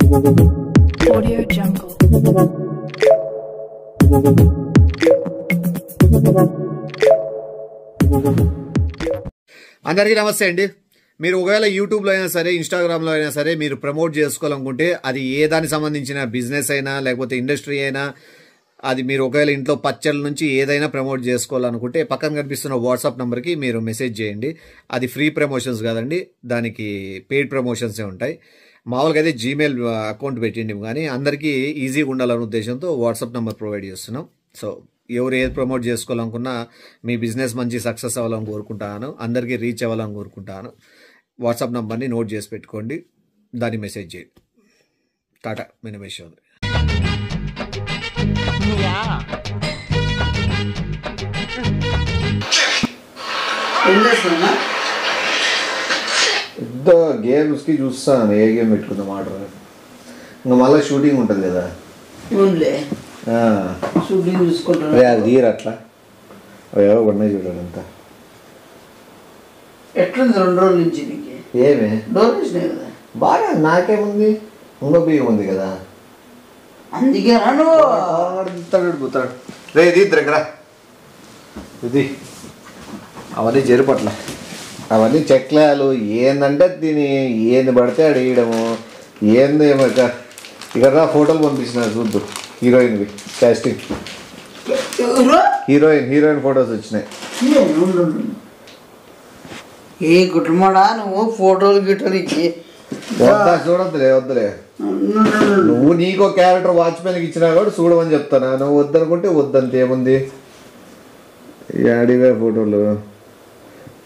Audio Jungle. అందరికీ నమస్తే అండి. మీరు ఒకవేళ యూట్యూబ్లో అయినా సరే, ఇన్స్టాగ్రామ్లో అయినా సరే మీరు ప్రమోట్ చేసుకోవాలనుకుంటే, అది ఏ దానికి సంబంధించిన బిజినెస్ అయినా లేకపోతే ఇండస్ట్రీ అయినా, అది మీరు ఒకవేళ ఇంట్లో పచ్చళ్ళ నుంచి ఏదైనా ప్రమోట్ చేసుకోవాలనుకుంటే పక్కన కనిపిస్తున్న వాట్సాప్ నెంబర్కి మీరు మెసేజ్ చేయండి. అది ఫ్రీ ప్రమోషన్స్ కాదండి, దానికి పెయిడ్ ప్రమోషన్సే ఉంటాయి. మామూలుగా అయితే జీమెయిల్ అకౌంట్ పెట్టిండి, కానీ అందరికీ ఈజీగా ఉండాలనే ఉద్దేశంతో వాట్సాప్ నెంబర్ ప్రొవైడ్ చేస్తున్నాం. సో ఎవరు ఏది ప్రమోట్ చేసుకోవాలనుకున్నా మీ బిజినెస్ మంచి సక్సెస్ అవ్వాలని కోరుకుంటాను, అందరికీ రీచ్ అవ్వాలని కోరుకుంటాను. వాట్సాప్ నెంబర్ని నోట్ చేసి పెట్టుకోండి, దాన్ని మెసేజ్ చేయండి. టాటా మినిమేషన్. పెద్ద గేమ్స్కి చూస్తాను, ఏ గేమ్ పెట్టుకుందాం ఆర్డర్. ఇంకా మళ్ళీ షూటింగ్ ఉంటుంది కదా, షూటింగ్ చూసుకుంటాను. అది తీరు అట్లా ఏవో ఉన్నాయి చూడండి. అంతా ఎట్లుంది 2 రోజుల నుంచి నీకు? ఏమే డోర్ వేసినాయి కదా బాగా, నాకేముంది, ఇంకో బియ్యం ఉంది కదా, అందుకే పోతాడు. రే ఇది దగ్గర ఇది అవన్నీ జరుపట్ల, అవన్నీ చెక్లాలు ఏందంటే దీని ఏంది పడితే అడిగడము ఏంది. ఇక్కడ ఫోటోలు పంపించిన చూద్దు, హీరోయిన్వి కాస్టింగ్, హీరోయిన్ ఫొటోస్ వచ్చినాయి. ఏ కుటుంబడా నువ్వు ఫోటోలు గిట్టలు వద్దులే నువ్వు నీకో క్యారెక్టర్ వాచ్మెన్కి ఇచ్చినా కూడా చూడమని చెప్తాను. నువ్వు వద్దనుకుంటే వద్దంతే, ఏముంది. అడివే ఫోటోలు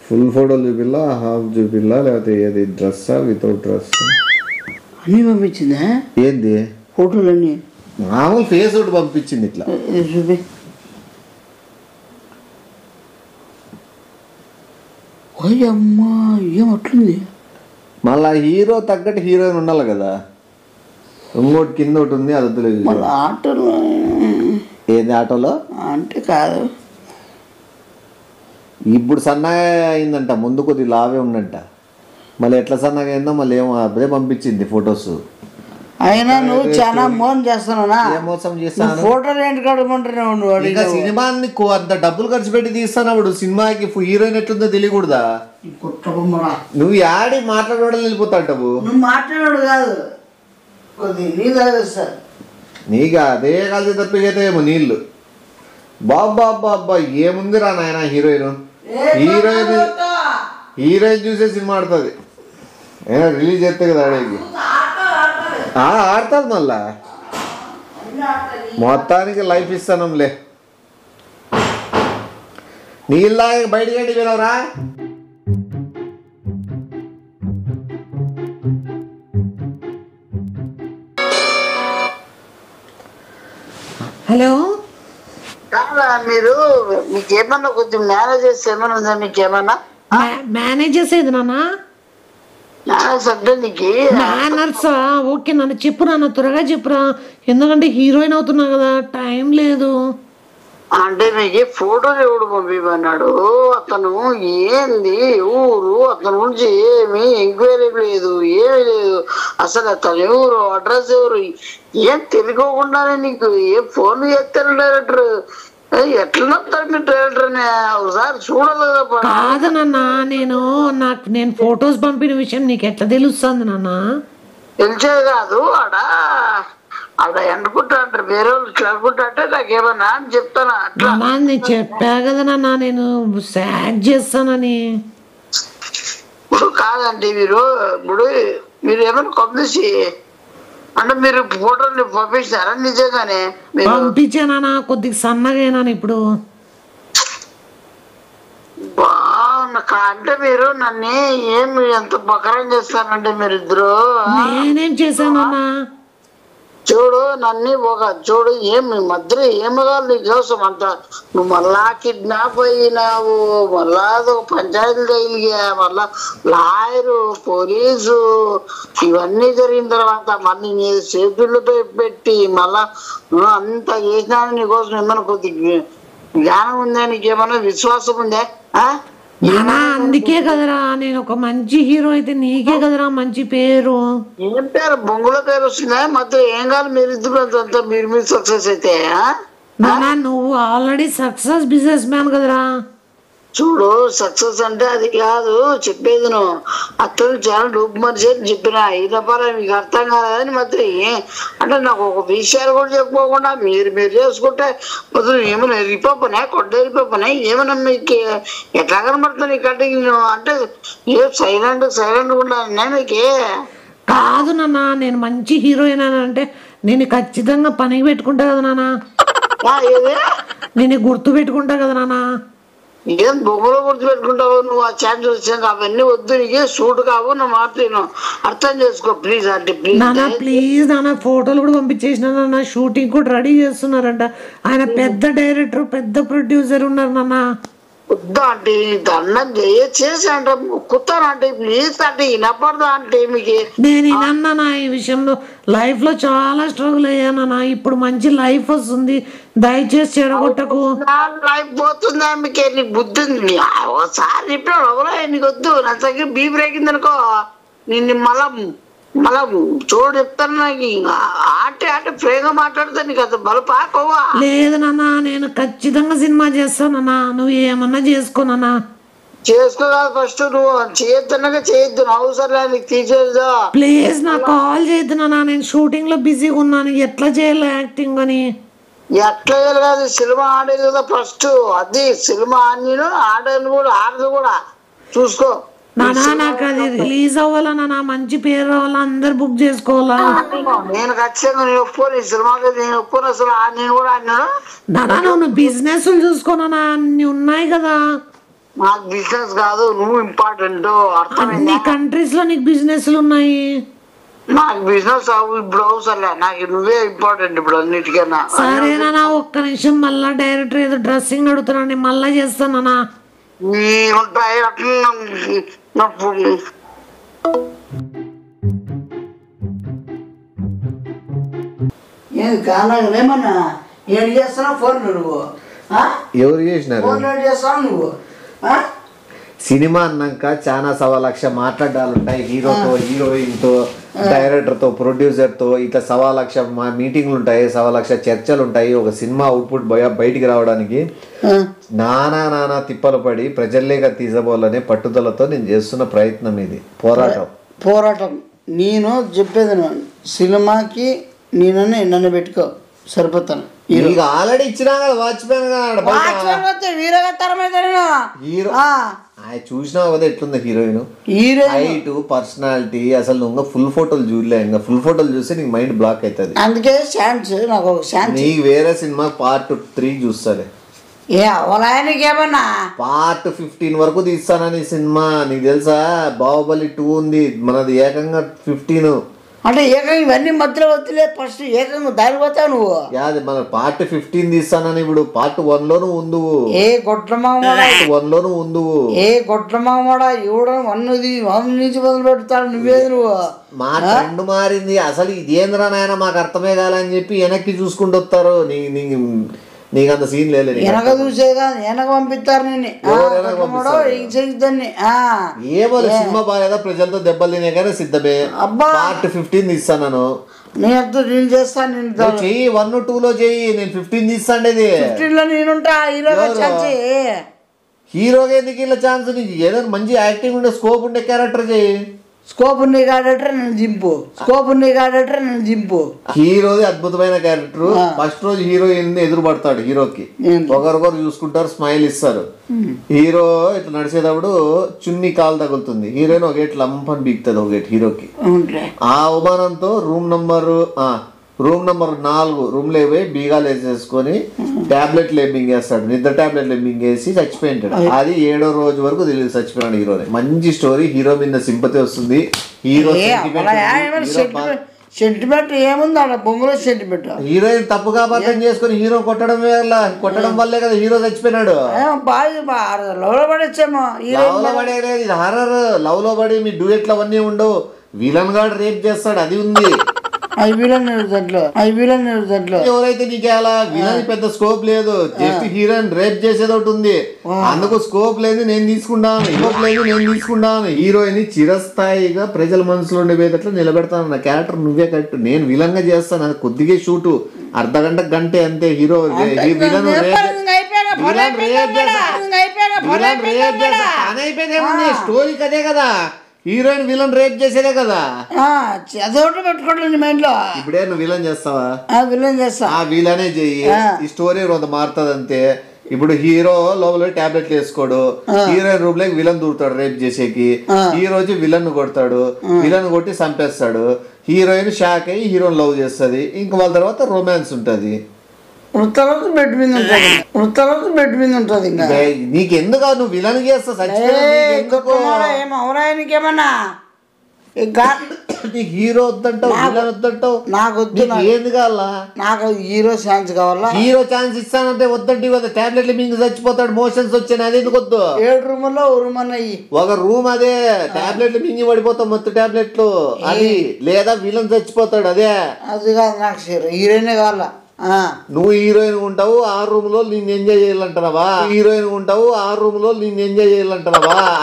ఫుల్ ఫోటోలు చూపిల్లా, హాఫ్ చూపిల్లా, లేకపోతే ఏది డ్రెస్సా వితౌట్ డ్రెస్ అన్నీ పంపించిందా? ఏంది ఫోటోలు అన్నీ మామూలు ఫేస్ ఒకటి పంపించింది ఇట్లా చూపి. అమ్మా ఏం అట్లుంది. మళ్ళా హీరో తగ్గట్టు హీరోయిన్ ఉండాలి కదా. ఇంకోటి కింద ఒకటి ఉంది, అది వద్దులేదు. ఆటోలో ఏంది ఆటోలో అంటే కాదు, ఇప్పుడు సన్నగా అయిందంట, ముందు కొద్ది లావే ఉందంట. మళ్ళీ ఎట్లా సన్నగా అయిందో మళ్ళీ ఏమో అప్పుడే పంపించింది ఫొటోస్. అయినా నువ్వు చాలా మోసం చేస్తున్నావునా? ఏ మోసం చేస్తాను? ఫోటోలు ఏంటి కడమంటున్నావు నువ్వు? ఇంకా సినిమాని అంత డబ్బులు ఖర్చు పెట్టి తీస్తానప్పుడు సినిమాకి హీరోయిన్ ఎట్లుందో తెలియకూడదా? నువ్వు యాడి మాట్లాడడం వెళ్ళిపోతావు. నువ్వు మాట్లాడాడు కాదు, నీళ్ళు తాగేస్తారు. నీకు అదే కలిసి తప్పికైతే ఏమో నీళ్ళు. బాబ్బా ఏముంది రా నాయన, హీరోయిన్ చూసే సినిమా ఆడుతుంది. అయినా రిలీజ్ చేస్తే కదా ఆడేకి ఆడుతుంది. మళ్ళా మొత్తానికి లైఫ్ ఇస్తానంలే. నీళ్ళ బయటికి వెళ్ళి వినవరా? హలో, మీరు మీకేమన్నా కొంచెం మేనేజర్స్ ఏమైనా ఉందా? మీకేమన్నా మేనేజర్స్ ఏది నాన్న? మేనర్సా? ఓకే నాన్న, చెప్పు నాన్న, త్వరగా చెప్పురా, ఎందుకంటే హీరోయిన్ అవుతున్నా కదా, టైం లేదు. అంటే మీకు ఫోటోలు ఎవడు పంపిమన్నాడు? అతను ఏంది ఊరు, అతని గురించి ఏమి ఎంక్వైరీ లేదు, ఏమీ లేదు. అసలు అతను ఎవరు, అడ్రస్ ఎవరు ఏం తెలియకోకుండానే నీకు ఏ ఫోన్ చేస్తారు డైరెక్టర్? ఎట్లా డైరెక్టర్ ఒకసారి చూడలేదా? కాదు నాన్న, నేను ఫొటోస్ పంపిన విషయం నీకు ఎట్లా తెలుస్తుంది నాన్న? తెలిసేది కాదు, ఆడ అనుకుంటా అంటారు, వేరే వాళ్ళు ఇట్లా అనుకుంటా అంటే నాకేమన్నా అని చెప్తానా? అట్లా నేను చెప్పా కదా నాన్న, నేను యాడ్ చేస్తానని. ఇప్పుడు కాదండి, మీరు ఏమైనా పంపించి అంటే మీరు ఫోటోలు పంపించారా? నిజంగానే పంపించానా? కొద్దిగా సన్నగా అయినాను ఇప్పుడు. అంటే మీరు నన్ను ఏమి ఎంత బకరం చేస్తానంటే మీరిద్దరు. నేనేం చేశానన్నా? చూడు నన్ను చూడు ఏమి మధ్యలో ఏమగాలి నీకోసం అంత. నువ్వు మళ్ళా కిడ్నాప్ అయినావు, మళ్ళా పంచాయతీ తగిలిగా, మళ్ళా లాయరు, పోలీసు, ఇవన్నీ జరిగిన తర్వాత మళ్ళీ నీ సేఫ్టీలో పెట్టి మళ్ళా అంత చేసినా నీకోసం ఏమన్నా కొద్ది జ్ఞానం ఉందా? నీకేమన్నా విశ్వాసం ఉందా? నానా అందుకే కదరా నేను ఒక మంచి హీరో అయితే నీకే కదరా మంచి పేరు. ఏం పేరు బొంగుల పేరు వస్తుందా మొత్తం ఏం కాదు మీరు ఇద్దరు అంతా మీరు సక్సెస్ అయితే నానా నువ్వు ఆల్రెడీ సక్సెస్ బిజినెస్ మ్యాన్ కదరా. చూడు సక్సెస్ అంటే అది కాదు చెప్పేది నువ్వు అతను చాలా డూపు మనిషి అని చెప్పిన ఇదపాల మీకు అర్థం కాదని మాత్రం అంటే నాకు ఒక విషయాలు కూడా చెప్పుకోకుండా మీరు చేసుకుంటే మొత్తం ఏమైనా రిపప్పనే కొట్ట రిపప్పనే ఏమైనా మీకు ఎట్లా కనబడుతుంది కటింగ్ అంటే ఏ సైలెంట్ ఉండాలి మీకు కాదు నాన్న నేను మంచి హీరోయిన్ అని అంటే నేను ఖచ్చితంగా పనికి పెట్టుకుంటా కదా నాన్న. ఏది నేను గుర్తు పెట్టుకుంటా కదా నాన్న. ఏం బొమ్మలో గుర్తు పెట్టుకుంటావు నువ్వు ఆ ఛాన్స్ వచ్చాక అవన్నీ వద్దు నీకు సూట్ కావు నువ్వు మాట్లాడు అర్థం చేసుకో ప్లీజ్ అంటే నాన్న ప్లీజ్ నాన్న ఫోటోలు కూడా పంపించేసిన నాన్న షూటింగ్ కూడా రెడీ చేస్తున్నారంట. ఆయన పెద్ద డైరెక్టర్ పెద్ద ప్రొడ్యూసర్ ఉన్నారు నాన్న. వద్దా అంటే దండం చేసి అంటే మొక్కుతానంటే ప్లీజ్ అంటే వినపడదా అంటే మీకు నేను వినన్నా ఈ విషయంలో లైఫ్ లో చాలా స్ట్రగుల్ అయ్యానన్నా. ఇప్పుడు మంచి లైఫ్ వస్తుంది దయచేసి చెడగొట్టకు. లైఫ్ పోతుందా మీకు నీకు బుద్ధి ఉంది ఒకసారి చెప్పాడు ఎవరో నీకు వద్దు నా దగ్గర బీపీ రేగింది అనుకో నిన్ను మళ్ళా చూడు చెప్తాను నాకు అంటే ఫ్రీగా మాట్లాడితే నీకు అంత బలపాకోవా. లేదు నాన్న నేను ఖచ్చితంగా సినిమా చేస్తానన్నా నువ్వు ఏమన్నా చేసుకోనన్నా. చేసుకోవాలి ఫస్ట్ నువ్వు చేయొద్దనగా చేయొద్దు అవసరం నీకు తీసేదా ప్లీజ్ నాకు కాల్ చేయొద్దు నాన్న నేను షూటింగ్ లో బిజీగా ఉన్నాను ఎట్లా చేయాలి యాక్టింగ్ అని. ఎట్లా చేయాలి కాదు సినిమా ఆడేది కదా ఫస్ట్ అది సినిమా ఆడేది కూడా ఆడదు కూడా చూసుకో. నానా నాకు అది రిలీజ్ అవ్వాలా నాన్న మంచి పేరు రావాలా అందరు బుక్ చేసుకోవాలా. నేను ఖచ్చితంగా నేను ఒప్పుకోను ఈ సినిమాకి నేను ఒప్పుకోను అసలు నేను కూడా అన్నాను. నానా నువ్వు బిజినెస్ చూసుకోనా అన్ని ఉన్నాయి కదా. నాకు బిజినెస్ కాదు నువ్వు ఇంపార్టెంట్ అన్ని కంట్రీస్ లో నీకు బిజినెస్లు ఉన్నాయి. నాకు బిజినెస్ ఇప్పుడు అవసరం నాకు నువ్వే ఇంపార్టెంట్ ఇప్పుడు అన్నిటికన్నా. సరేనా ఒక్క నిమిషం మళ్ళా డైరెక్టర్ ఏదో డ్రెస్సింగ్ అడుగుతున్నాను మళ్ళా చేస్తానా. ఉంటాయి అట్లా ఏమన్నా ఏడు చేస్తున్నావు ఫోన్ నువ్వు ఎవరు చేసినారు ఫోన్ చేస్తావు నువ్వు సినిమా అన్నాక చాలా 1,00,000 మాట్లాడాలుంటాయి హీరోతో హీరోయిన్తో డైరెక్టర్తో ప్రొడ్యూసర్తో ఇట్లా 1,00,000 మీటింగ్లు ఉంటాయి 1,00,000 చర్చలు ఉంటాయి. ఒక సినిమా అవుట్పుట్ బయటికి రావడానికి నానా తిప్పలు పడి ప్రజల్లేగా తీసబోవాలనే పట్టుదలతో నేను చేస్తున్న ప్రయత్నం ఇది పోరాటం. నేను చెప్పేది సినిమాకి నన్ను పెట్టుకో సరిపోతాను. ఆల్రెడీ ఇచ్చినా కదా వాచ్మెన్ హీరో చూసినా కదా ఎట్లుంది హీరోయిన్ హైట్ పర్సనాలిటీ అసలు నువ్వు ఫుల్ ఫోటోలు చూడలే ఇంకా ఫుల్ ఫోటోలు చూస్తే నీకు మైండ్ బ్లాక్ అవుతుంది. అందుకే ఛాన్స్ నాకు నీకు వేరే సినిమా పార్ట్ 3 చూస్తాలే ఏమన్నా పార్ట్ 15 వరకు తీస్తానని సినిమా నీకు తెలుసా. బాహుబలి 2 ఉంది మనది ఏకంగా 15 అంటే ఏకంగా ఇవన్నీ మధ్యలో వద్దులే ఫస్ట్ ఏకంగా దాని పోతావు నువ్వు యాది మన పార్ట్ 15 తీస్తానని ఇప్పుడు పార్ట్ 1 లోను ఉండు ఏ గొడ్లమామడా 1 లోను ఉండు ఏ గొడ్లమామడా ఎవడ 1 నుంచి మొదలు పెడతాడు నువ్వేది నువ్వు మా ట్రెండ్ మారింది అసలు ఇదేంద్రా నాయన మాకు అర్థమే కాలని చెప్పి వెనక్కి చూసుకుంటూ వస్తారు. నీకు అంత సీన్ లేదు వెనక చూసేదా వెనక పంపిస్తారు ఏమో సినిమా బాగా ప్రజలతో దెబ్బలు తినే కానీ సిద్ధమే. పార్ట్ 15 తీస్తాను నేను చేస్తాను చెయ్యి 1, 2 లో చెయ్యి నేను 15 తీస్తాండేది 15 లో నేనుంటా హీరోగా ఎందుకు ఇలా ఛాన్స్ నీకు ఏదైనా మంచి యాక్టింగ్ ఉండే స్కోప్ ఉండే క్యారెక్టర్ చెయ్యి. స్కోప్ ఉండే క్యారెక్టర్ నేను జింపు హీరోది అద్భుతమైన క్యారెక్టర్. ఫస్ట్ రోజు హీరోయిన్ ఎదురు పడతాడు హీరోకి ఒకరికొకరు చూసుకుంటారు స్మైల్ ఇస్తారు. హీరో ఇట్లా నడిచేటప్పుడు చున్నీ కాలు తగులుతుంది హీరోయిన్ ఒక గేట్ లంపని బీక్తుంది ఒక గేట్ హీరోకి. ఆ అవమానంతో రూమ్ నంబర్ 4 రూమ్ లో పోయి బీగాలు వేసేసుకొని టాబ్లెట్లు మింగేస్తాడు. నిద్ర టాబ్లెట్లు మింగేసి చచ్చిపోయింటాడు. అది 7వ రోజు వరకు తెలియదు చచ్చిపోయినాడు హీరోని. మంచి స్టోరీ హీరో మీద సింపతి వస్తుంది. హీరో సెంటిమెంట్ ఏముంది అక్కడ బొమ్మలో సెంటిమెంట్ హీరోయిన్ తప్పుగా అర్థం చేసుకుని హీరో కొట్టడం వల్లే కదా హీరో చచ్చిపోయినాడు. లవ్ లో పడేచ్చేమో లవ్ లో పడేది హారర్ లవ్ లో పడి మీ డ్యూయెట్లు అవన్నీ ఉండవు. విలన్ గాడు రేప్ చేస్తాడు అది ఉంది. దాంట్లో ఎవరైతే నీకు అలా విలన్ పెద్ద స్కోప్ లేదు, జస్ట్ హీరోయిన్ రేప్ చేసేది ఒకటి ఉంది, అందుకు స్కోప్ లేదు నేను తీసుకుంటాను. హీరోయిన్ చిరస్థాయిగా ప్రజల మనసులో ఉండేటట్లు నిలబెడతాను. నా క్యారెక్టర్ నువ్వే కరెక్ట్, నేను విలన్ గా చేస్తాను. అది కొద్దిగా షూటు అర్ధగంట గంటే అంతే. హీరో విలన్ స్టోరీ కదే కదా, హీరోయిన్ విలన్ రేప్ చేసేదే కదా. అదొకటి పెట్టుకోండి మైండ్ లో. ఇప్పుడే నువ్వు విలన్ చేస్తావా? విలన్ చేస్తా. విలనే చెయ్యి, ఈ స్టోరీ కొంత మారుతుంది అంతే. ఇప్పుడు హీరో లోపల టాబ్లెట్లు వేసుకోడు, హీరోయిన్ రూమ్ లోకి విలన్ దూరుతాడు రేప్ చేసేకి. హీరోజు విలన్ కొడతాడు, విలన్ కొట్టి చంపేస్తాడు. హీరోయిన్ షాక్ అయ్యి హీరోయిన్ లవ్ చేస్తుంది. ఇంక వాళ్ళ తర్వాత రొమాన్స్ ఉంటది. తర్వాత బెడ్ మీద ఉంటది. ఇంకా నీకెందుకు నువ్వు విలన్ చేస్తావు? ఏమన్నా నీకు హీరో వద్దంటావు, విలన్ వద్దంటావు. నాకు వద్దు, ఏంది కావాలా? నాకు హీరో ఛాన్స్ కావాలా? హీరో ఛాన్స్ ఇస్తానంటే వద్దంటే కదా, టాబ్లెట్లు మింగి చచ్చిపోతాడు, మోషన్స్ వచ్చాయి. అది ఎందుకు వద్దు? 7 రూముల్లో రూమ్ అన్నాయి, ఒక రూమ్ అదే, టాబ్లెట్లు మింగి పడిపోతావు మొత్తం టాబ్లెట్లు అది, లేదా విలన్ చచ్చిపోతాడు అదే. అది కాదు నాకు హీరోయినే కావాలా. నువ్వు హీరోయిన్ ఉంటావు 6 రూమ్ లో నిన్ను ఎంజాయ్ చేయాలంటావా?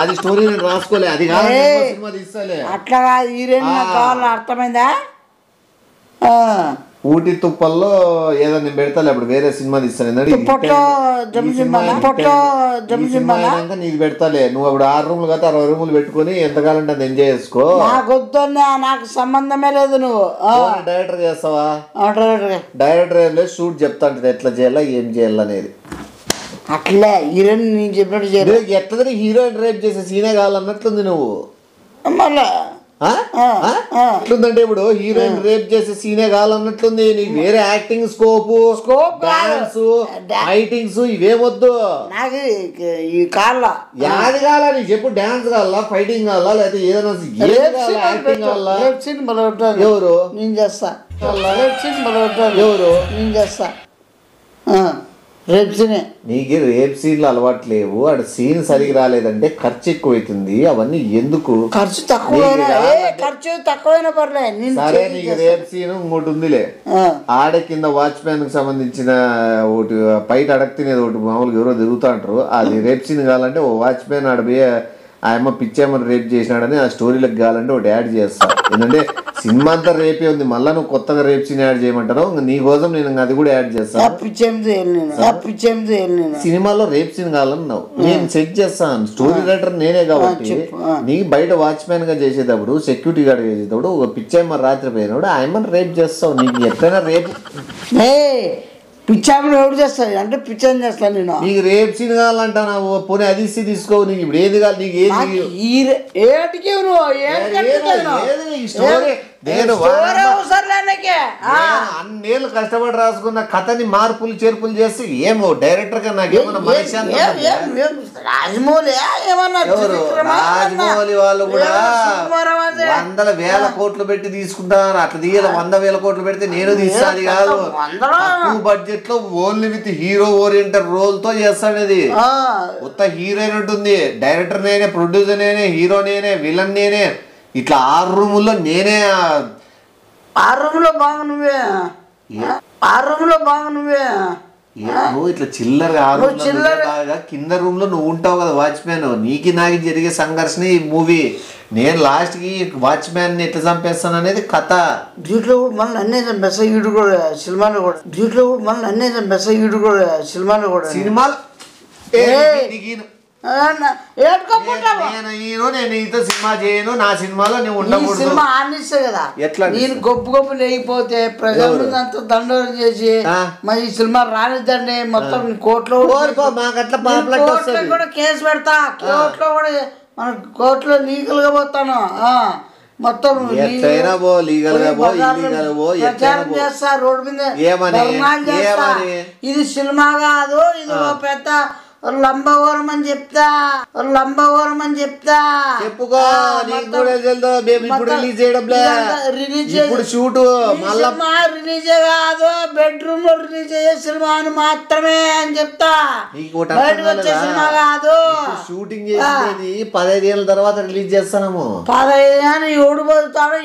అది స్టోరీ నేను రాసుకోలే, అది కాదు సినిమా తీస్తాలే. అట్లా కాదు, హీరోయిన్ కావాలా, అర్థమైందా? ఊటి తుప్పల్లో ఏదో నేను పెడతాను, అప్పుడు వేరే సినిమా తీస్తాను. నీకు పెడతాలే, నువ్వు అప్పుడు 6 రూములు కదా 60 రూములు పెట్టుకుని ఎంతకాలంటే అది ఎంజాయ్ చేసుకో. నాకు సంబంధమే లేదు. నువ్వు డైరెక్టర్ చేస్తావా? డైరెక్టర్ ఏం లేదు, షూట్ చెప్తా అంటే ఎట్లా చేయాలా ఏం చేయాలనేది. అట్లే హీరోయిన్ నేను చెప్పినట్టు చేయాలి. ఎట్లా హీరోయిన్ రేప్ చేసే సీనే కావాలన్నట్లుంది నువ్వు. మళ్ళా ఎట్లుందంటే ఇప్పుడు హీరోయిన్ రేప్ చేసే సీనే కావాలన్నట్లుంది. నీకు వేరే యాక్టింగ్ స్కోప్ డాన్స్ ఫైటింగ్స్ ఇవేమొద్దు. నాకు ఈ కాళ్ళ యాది కావాలా నీకు చెప్పు? డాన్స్ కావాలా, ఫైటింగ్ కావాలా, లేకపోతే ఏదైనా యాక్టింగ్ కావాలా? ఎవరు? నేను చేస్తా. ఎవరు? నేను చేస్తా. రేప్ సీనే. నీకు రేప్ సీన్లు అలవాటు లేవు, అక్కడ సీన్ సరిగి రాలేదంటే ఖర్చు ఎక్కువ అవుతుంది. అవన్నీ ఎందుకు? ఖర్చు తక్కువైనా పర్లేదు. సరే నీకు రేప్ సీన్ ఇంకోటి ఉందిలే, ఆడ కింద వాచ్మ్యాన్ కి సంబంధించిన ఒకటి బయట అడగ తినేది ఒకటి మామూలుగా ఎవరో తిరుగుతా అంటారు. అది రేప్ సీన్ కావాలంటే ఓ వాచ్మ్యాన్ ఆడ పోయి ఆయమ్మ పిచ్చేమని రేప్ చేసినాడని ఆ స్టోరీలకు కావాలంటే ఒకటి యాడ్ చేస్తా. ఎందుకంటే సినిమా అంతా రేపే ఉంది, మళ్ళీ నువ్వు కొత్తగా రేప్ సీన్ యాడ్ చేయమంటారు. నీ కోసం నేను అది కూడా యాడ్ చేస్తాను. సినిమాలో రేప్ సీన్ కావాలన్నావు, నేను సెట్ చేస్తాను. స్టోరీ రైటర్ నేనే కాబట్టి నీ బయట వాచ్మ్యాన్ గా చేసేటప్పుడు, సెక్యూరిటీ గార్డ్ చేసేటప్పుడు ఒక పిచ్చేమ్మ రాత్రి పోయినప్పుడు ఆయమ్మని రేప్ చేస్తావు. నీకు ఎట్లయినా రేపు పిచ్చామని ఎవరు చేస్తాను అంటే పిచ్చాని చేస్తాను నేను. నీకు రేప్ సీన్ కావాలంటా పోనీ అది తీసుకో. నీకు ఇప్పుడు ఏది కావాలి? నీకు ఏటికి నేను అన్నేళ్ళు కష్టపడి రాసుకున్న కథని మార్పులు చేర్పులు చేసి ఏమో డైరెక్టర్ గా నాకేమన్నా రాజమౌళి వాళ్ళు కూడా 100,000 కోట్లు పెట్టి తీసుకుంటారు. అట్లా తీయాలి, 100,000 కోట్లు పెడితే నేను తీస్తాను కాదు. తక్కువ బడ్జెట్ లో only with hero oriented role తో చేస్తాడు. ఇది కొత్త హీరోయిన్ ఉంటుంది, డైరెక్టర్ నేనే, ప్రొడ్యూసర్ నేనే, హీరో నేనే, విలన్ నేనే. ఇట్లా 6 రూముల్లో నేనే. 6 రూములో బాగా నువ్వే. 6 రూములో బాగా నువ్వే. నువ్వు ఇట్లా చిల్లరగా కింద రూమ్ లో నువ్వు ఉంటావు కదా వాచ్మ్యాన్. నీకి నాకు జరిగే సంఘర్షణ ఈ మూవీ. నేను లాస్ట్ కి వాచ్మ్యాన్ ని ఎట్లా చంపేస్తాను అనేది కథ. దీంట్లో కూడా మళ్ళీ అన్నే చంపేస్తా ఈడు కూడా సినిమాలో కూడా. దీంట్లో కూడా మళ్ళీ అన్నే చంపేస్తా ఈడు కూడా సినిమాలో కూడా. సినిమాలు నేను నీతో సినిమా చేయను, నా సినిమాలో నువ్వు ఉండకూడదు. సినిమా ఆనిస్తా కదా ఎట్లా? నేను గొప్ప లేకపోతే ప్రజల ముందు అంత దండోరం చేసి మరి ఈ సినిమా రానిద్దండి మొత్తం కోర్టులో కూడా కేసు పెడతా. కోర్టులో కూడా మన కోర్టులో లీగల్ గా పోతాను. మొత్తం ప్రచారం చేస్తా, రోడ్డు మీద ఇది సినిమా కాదు, ఇది పెద్ద లంబవరం అని చెప్తా చెప్పుకో నీకు కూడా తెలుసు మేము ఇప్పుడు రిలీజ్ చేయడం ఇప్పుడు షూట్ సినిమా రిలీజే కాదు బెడ్రూమ్ లో రిలీజ్ అయ్యే సినిమా అని మాత్రమే అని చెప్తా బయటకు వచ్చే సినిమా కాదు షూటింగ్ చేసేది 15 ఏళ్ళ తర్వాత రిలీజ్ చేస్తాము 15 ఏళ్ళు ఎవడు బతుకుతాడు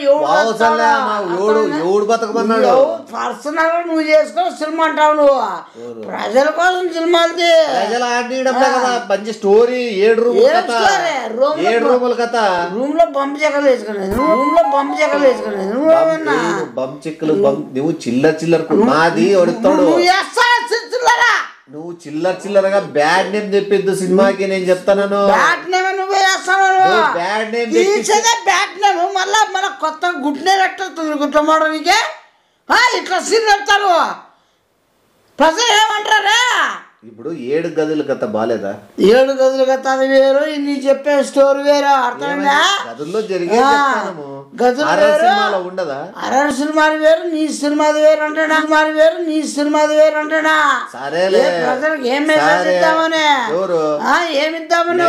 ఎవడు బతకమన్నాడు పర్సనల్ నువ్వు చేసుకో సినిమా అంటావు నువ్వు ప్రజల కోసం సినిమాలది ప్రజలు ఆడియడం కదా మంచి స్టోరీ 7 రూముల కథ రూమ్ లో బంప్ చెక్కలు వేసుకునేది బంప్ చెక్కలు నువ్వు చిల్లర మాది ఒడుతాడు నువ్వు చిల్లరగా బ్యాడ్ నేమ్ తెప్పిద్దు సినిమాకి నేను చెప్తాను బ్యాడ్ నేమ్ నువ్వే బ్యాడ్ నేమ్ మళ్ళా కొత్త గుడ్ నేమ్ ఎట్టుంది గుట్టమాడ నీకే ఇట్లా సీన్ పెడతారు ప్రజలు ఏమంటారా ఇప్పుడు 7 గదుల కథ బాలేదా 7 గదుల కథ అది వేరు నీ చెప్పే స్టోరీ వేరు అర్థమైందా గదుల్లో జరిగే ఉండదా అరవై సినిమాలు వేరు నీ సినిమాది వేరు అంటాడా సరేలే ప్రజలకు ఏం మెసేజ్ ఇద్దామని ఏమిద్దామని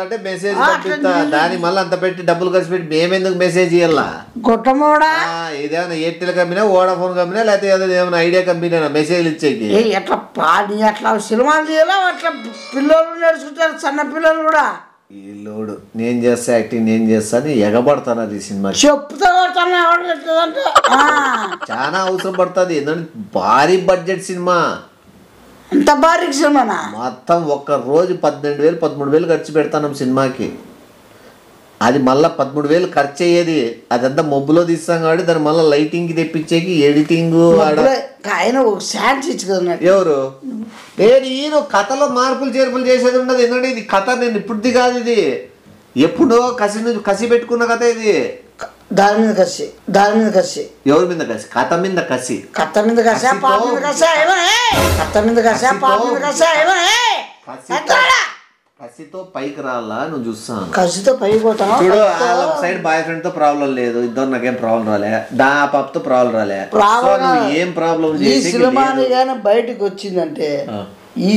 అంటే మెసేజ్ పంపిస్తా దాని మళ్ళీ అంత పెట్టి డబ్బులు ఖర్చు పెట్టి మేమెందుకు మెసేజ్ ఇవ్వాలా గుట్టమోడా ఇదేమన్నా ఎయిర్టెల్ కంపెనీ వోడాఫోన్ కంపెనీ లేకపోతే ఏమైనా ఐడియా కంపెనీ మెసేజ్ ఇచ్చేకి ఎట్లా అట్లా సినిమాలు తీయాలా అట్లా పిల్లలు నేర్చుకుంటారు చిన్న పిల్లలు కూడా వీళ్ళోడు నేను చేస్తా యాక్టింగ్ నేను చేస్తాను ఎగబడతాను అది సినిమా చెప్తా చాలా అవసరం పడుతుంది ఎందుకంటే భారీ బడ్జెట్ సినిమా అంత భారీ సినిమానా మొత్తం ఒక్క రోజు 12,000 13,000 ఖర్చు పెడతాను సినిమాకి అది మళ్ళీ 13,000 ఖర్చు అయ్యేది అదంతా మొబ్బులో తీస్తాం కాబట్టి దాన్ని మళ్ళీ లైటింగ్ కి తెప్పించేకి ఎడిటింగ్ ఆయన ఒక ఛాన్స్ ఇచ్చుకున్నాడు ఎవరు నేను ఈయన కథలో మార్పులు చేర్పులు చేసేది ఉండదు ఎందుకంటే ఇది కథ నేను ఇప్పుడుది కాదు ఇది ఎప్పుడో కసి పెట్టుకున్న కథ ఇది దాని మీద కసి ఎవరి మీద కసి కథ మీద కసి కసితో పైకి రావాలా నువ్వు చూస్తాను కసితో పైకి పోతాను చూడు సైడ్ బాయ్ ఫ్రెండ్ తో ప్రాబ్లం లేదు ఇద్దరు నాకేం ప్రాబ్లం రాలే దా పాపతో ప్రాబ్లం రాలే ఏం ప్రాబ్లం సినిమాని కానీ బయటకు వచ్చిందంటే ఈ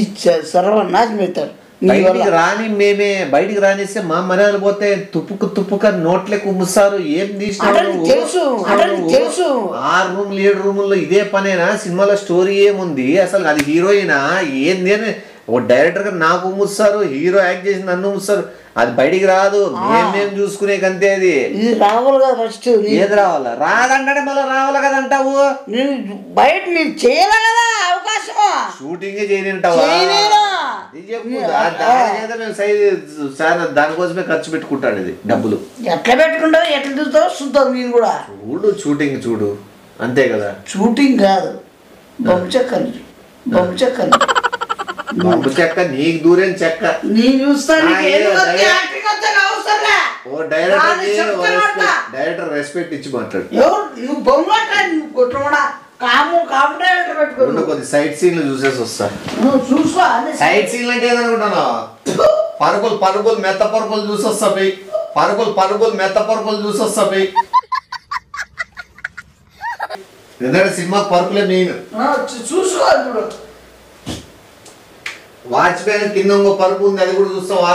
సర్వనాశనం అవుతారు బయటికి రాని మేమే బయటికి రానిస్తే మా మర్యాదలు పోతే తుప్పుక నోట్లే కుమ్ముస్తారు ఏం తీసినావు 6 రూములు 7 రూముల్లో ఇదే పనేనా సినిమాలో స్టోరీ ఏముంది అసలు అది హీరోయినా ఏంది అని ఒక డైరెక్టర్ గా నాకు ముస్తారు హీరో యాక్ట్ చేసి నన్ను ముస్తారు అది బయటికి రాదు మేము చూసుకునే కంతే అది రావాలి కదా ఫస్ట్ ఏది రావాలా రాదంటే మళ్ళీ రావాలి కదా అంటావు బయట మీరు చేయాలి కదా అవకాశం షూటింగ్ చేయనంటావా దానికోసమే ఖర్చు పెట్టుకుంటాడు ఇది డబ్బులు ఎట్లా పెట్టుకుంటావు ఎట్లా చూస్తావు చూస్తావు నేను కూడా షూటింగ్ చూడు అంతే కదా షూటింగ్ కాదు బొమ్మ చెక్క నీకు దూరం చెక్క నేను చూస్తాను డైరెక్టర్ రెస్పెక్ట్ ఇచ్చి మాట్లాడు నువ్వు బొమ్మ కొద్ది సైడ్ సీన్లు చూసేసి వస్తా చూసుకో సైడ్ సీన్లు అంటే ఏదనుకుంటాను పరుగులు మెత్త పరుగులు చూసొస్తా పోయి మెత్త పరుగులు చూసొస్తా పోయి ఎందుకంటే సినిమా పరుపులే మెయిన్ చూసుకో ఇప్పుడు వాచ్మెన్ కింద ఇంకో పరుపు ఉంది అది కూడా చూస్తావా